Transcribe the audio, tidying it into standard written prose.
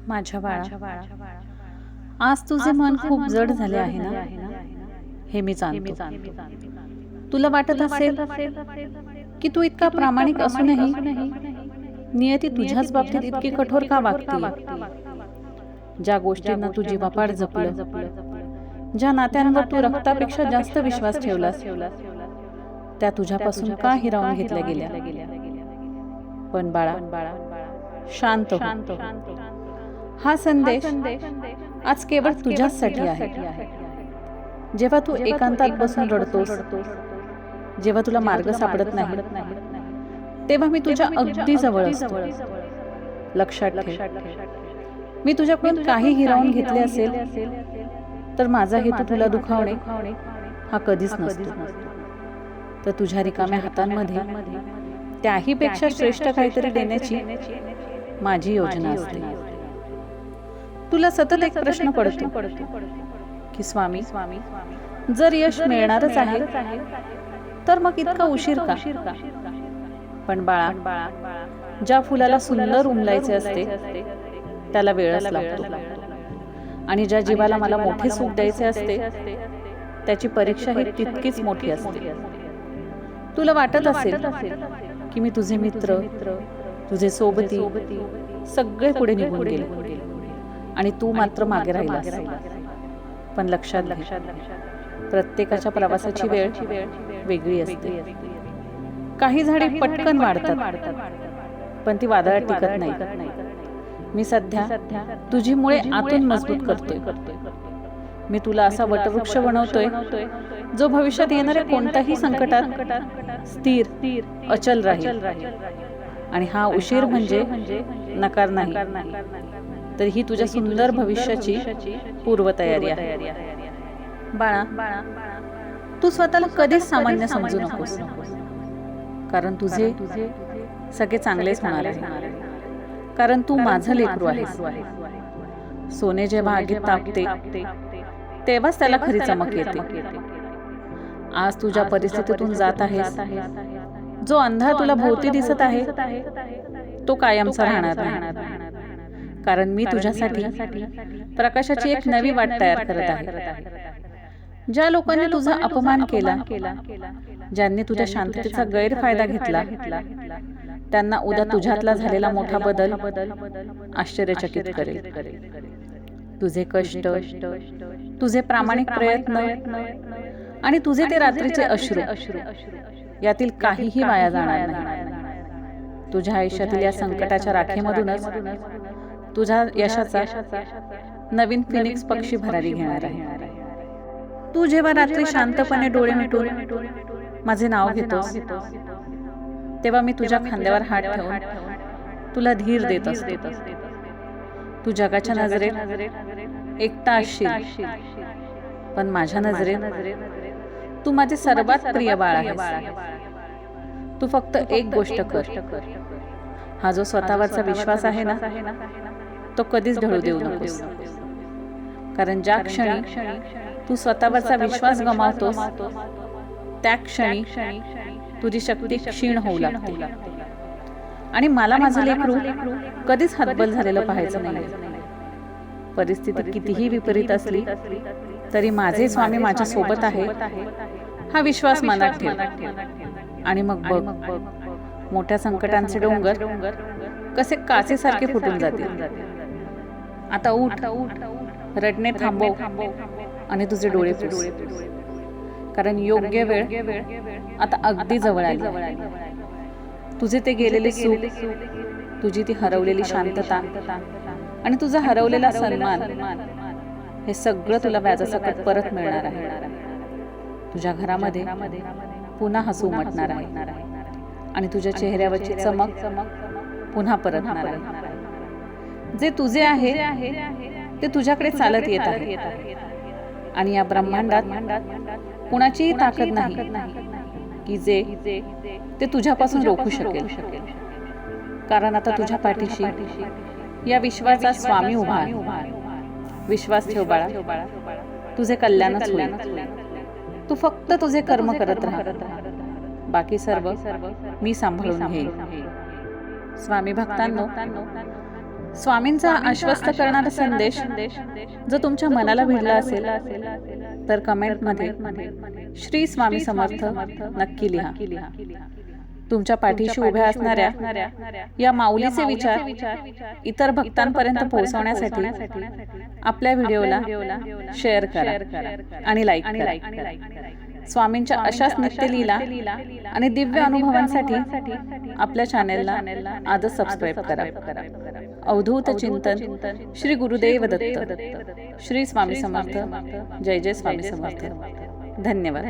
माझ्या बाळा, आज तुझे मन खूप जड झाले आहे ना, हे मी जाणतो. तुला वाटत असेल की तू इतका प्रामाणिक असूनही नियती तुझ्याच बाबतीत इतकी कठोर का वागते. ज्या गोष्टींना तू जीवापाड जपलं, ज्या नात्यांवर तू रक्तापेक्षा जास्त विश्वास ठेवलास, त्या तुझ्यापासून का हिरावून घेतल्या गेल्या. पण बाळा, शांत हो. हा संदेश आज केवळ तुझ्यासाठी आहे. जेव्हा तू एकांतात बसून रडतोस, जेव्हा तुला मार्ग सापडत नाही, तेव्हा मी तुझ्या अगदी जवळ असतो. लक्षात ठेव, मी तुझ्याकडून काही हिरावून घेतले असेल तर माझा हेतू तुला दुखावणे हा कधीच नसतो. तर तुझ्या रिकाम्या हातांमध्ये त्याहीपेक्षा श्रेष्ठ काहीतरी देण्याची माझी योजना असते. तुला सतत एक प्रश्न पडतो की स्वामी, जर यश मिळणारच आहे तर मग इतका उशीर का. पण बाळा, ज्या फुलाला सुंदर उमलायचे असते त्याला वेळच लागतो. आणि ज्या जीवाला मला मोठे सुख द्यायचे असते त्याची परीक्षा ही तितकीच मोठी असते. तुला वाटत असेल की मी तुझे मित्र, तुझे सोबती सगळे पुढे निघून गेले आणि तू मात्र मागे राहिलास. पण लक्षात घे, प्रत्येकाच्या प्रवासाची वेळ वेगळी असते. काही झाडे पटकन वाढतात पण ती वादळात टिकत नाही. मी सध्या तुझी मुळे आतून मजबूत करतोय. मी तुला असा वटवृक्ष बनवतोय जो भविष्यात येणाऱ्या कोणत्याही संकटात स्थिर अचल राहील. आणि हा उशीर म्हणजे नकार नाही, तर ही तुझ्या सुंदर भविष्याची पूर्वतयारी आहे. बाळा, तू स्वतःला कधीच सामान्य समजू नकोस, कारण तुझे सगळे चांगलेच होणार आहे. कारण तू माझं लेकरू आहेस. सोने जेव्हा आगीत तापते तेव्हाच त्याला खरी चमक येते. आज तुझ्या परिस्थितीतून जात आहेस, जो अंधार तुला भोवती दिसत आहे तो कायमचा राहणार नाही. कारण मी तुझ्यासाठी प्रकाशाची एक नवी वाट तयार करत आहे. ज्या लोकांनी तुझा अपमान केला, ज्यांनी तुझ्या शांततेचा गैरफायदा घेतला, त्यांना उद्या तुझ्यातला झालेला मोठा बदल आश्चर्यचकित करेल. तुझे कष्ट, तुझे प्रामाणिक प्रयत्न आणि तुझे ते रात्रीचे अश्रू यातील काहीही वाया जाणार नाही. तुझ्या आयुष्यातील या संकटाच्या राखेमधूनच तुझ्या यशाचा नवीन फिनिक्स पक्षी भरारी घेणार आहे. तू जेव्हा रात्री शांतपणे डोळे मिटून माझे नाव घेतोस, तेव्हा मी तुझ्या खांद्यावर हात ठेवून तुला धीर देत असतो. तू जगाच्या नजरेत एकटा असशील, पण माझ्या नजरेत तू माझे सर्वात प्रिय बाळ आहेस. तू फक्त एक गोष्ट कर, हा जो स्वतःवरचा विश्वास आहे ना, तो कधीच ढळू देऊ नकोस. कारण ज्या क्षणी तू स्वतःवरचा विश्वास गमावतोस त्या क्षणी तुझी शक्ती क्षीण होऊ लागते. आणि मला माझं लेकरू कधीच हतबल झालेलं पाहायचं नाही. परिस्थिती कितीही विपरीत असली तरी माझे स्वामी माझ्या सोबत आहे हा विश्वास मनात ठेव. आणि मग बघ, मोठ्या संकटांचे डोंगर कसे काचेसारखे फुटून जातील. आता उठ, रडणे थांबव आणि तुझे डोळे पुस, कारण योग्य वेळ आता अगदी जवळ आली. तुझे ते गेलेले सुख, तुझी ती हरवलेली शांतता आणि तुझा हरवलेला सन्मान, हे सगळं तुला व्याजासकट परत मिळणार आहे. तुझ्या घरामध्ये पुन्हा हसू उमटणार आहे आणि तुझ्या चेहऱ्यावरची चमक पुन्हा परतणार आहे. जे तुझे आहे ते तुझ्याकडे चालत येत आहे. आणि या ब्रह्मांडात कुणाचीही ताकद नाही की जे ते तुझ्यापासून रोखू शकेल. कारण आता तुझ्या पाठीशी या विश्वाचा स्वामी उभा आहे. विश्वास ठेव बाळा, तुझे कल्याणच होईल. तू फक्त तुझे कर्म करत राहा, बाकी सर्व मी सांभाळून घेईन. स्वामी भक्तांनो, स्वामींचा आश्वस्त करणारा संदेश जर तुमच्या मनाला भिडला असेल तर कमेंटमध्ये श्री स्वामी समर्थ नक्की लिहा. तुमच्या पाठीशी उभ्या असणाऱ्या या माऊलीचे विचार इतर भक्तांपर्यंत पोहोचवण्यासाठी आपल्या व्हिडिओला शेअर करा आणि लाईक करा. स्वामींच्या अशाच नित्यलीला आणि दिव्य अनुभवांसाठी आपल्या चॅनेलला आजच सबस्क्राईब करा. अवधूत चिंतन श्री गुरुदेव दत्त. श्री स्वामी समर्थ. जय जय स्वामी समर्थ. धन्यवाद.